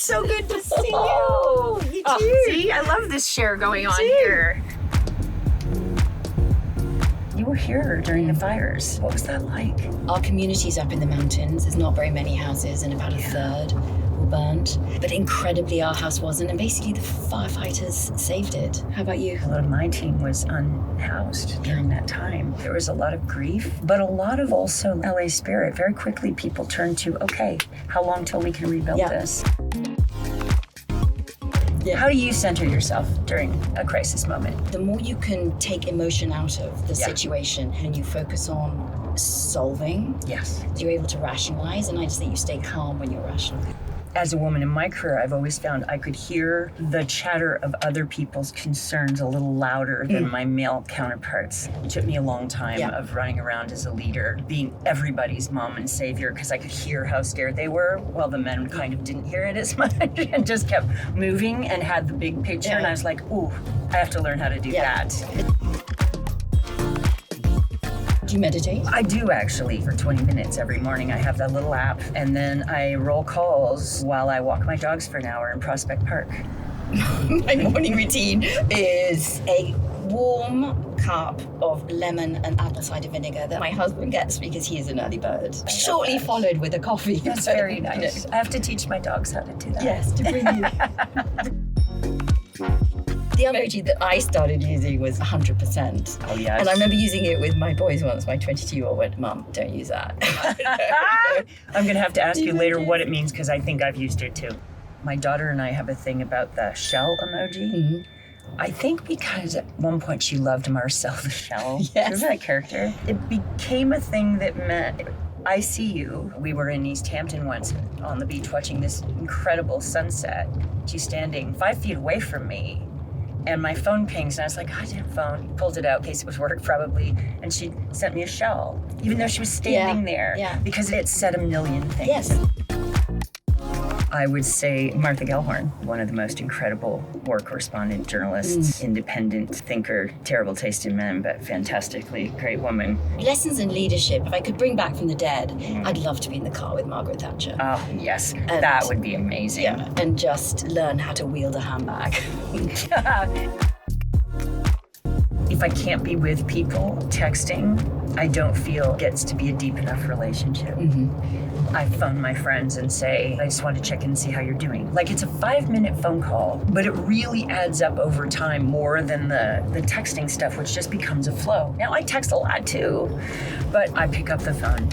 so good to see you. You too. See, I love this share going on here. You were here during the fires. What was that like? Our community's up in the mountains. There's not very many houses, and about a third were burnt. But incredibly, our house wasn't, and basically the firefighters saved it. How about you? A lot of my team was unhoused during that time. There was a lot of grief, but a lot of also LA spirit. Very quickly, people turned to, okay, how long till we can rebuild this? How do you center yourself during a crisis moment? The more you can take emotion out of the situation and you focus on solving, Yes. you're able to rationalize, and I just think you stay calm when you're rational. As a woman in my career, I've always found I could hear the chatter of other people's concerns a little louder than my male counterparts. It took me a long time of running around as a leader, being everybody's mom and savior, because I could hear how scared they were, while the men kind of didn't hear it as much and just kept moving and had the big picture. And I was like, ooh, I have to learn how to do that. Do you meditate? I do, actually, for 20 minutes every morning. I have that little app, and then I roll calls while I walk my dogs for an hour in Prospect Park. My morning routine is a warm cup of lemon and apple cider vinegar that my husband gets because he is an early bird. Shortly followed with a coffee. That's very nice. I have to teach my dogs how to do that. Yes, to bring you. The emoji that I started using was 100%. Oh, yes. And I remember using it with my boys once. My 22-year-old went, Mum, don't use that. I'm going to have to ask you later what it means, because I think I've used it too. My daughter and I have a thing about the shell emoji. Mm-hmm. I think because at one point she loved Marcel the Shell. Yes. Remember that character? It became a thing that meant, I see you. We were in East Hampton once on the beach watching this incredible sunset. She's standing 5 feet away from me. And my phone pings, and I was like, goddamn phone. Pulled it out in case it was work, probably. And she sent me a shell, even though she was standing there. Yeah. Because it said a million things. Yes. I would say Martha Gellhorn, one of the most incredible war correspondent journalists, independent thinker, terrible taste in men, but fantastically great woman. Lessons in leadership. If I could bring back from the dead, I'd love to be in the car with Margaret Thatcher. Oh, yes. That would be amazing. Yeah, and just learn how to wield a handbag. If I can't be with people, texting, I don't feel gets to be a deep enough relationship. I phone my friends and say, I just want to check in and see how you're doing. Like, it's a 5-minute phone call, but it really adds up over time more than the texting stuff, which just becomes a flow. Now, I text a lot too, but I pick up the phone.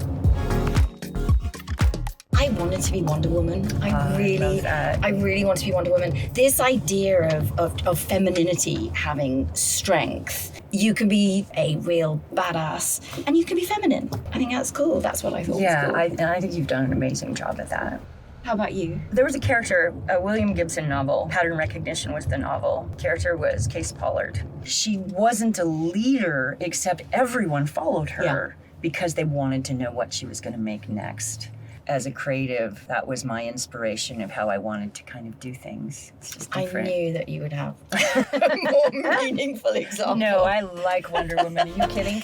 I wanted to be Wonder Woman. I really want to be Wonder Woman. This idea of femininity having strength. You can be a real badass and you can be feminine. I think that's cool. That's what I thought was cool. I think you've done an amazing job at that. How about you? There was a character, a William Gibson novel, Pattern Recognition was the novel. Character was Case Pollard. She wasn't a leader, except everyone followed her because they wanted to know what she was going to make next. As a creative, that was my inspiration of how I wanted to kind of do things. It's just different. I knew that you would have a more meaningful example. No, I like Wonder Woman. Are you kidding?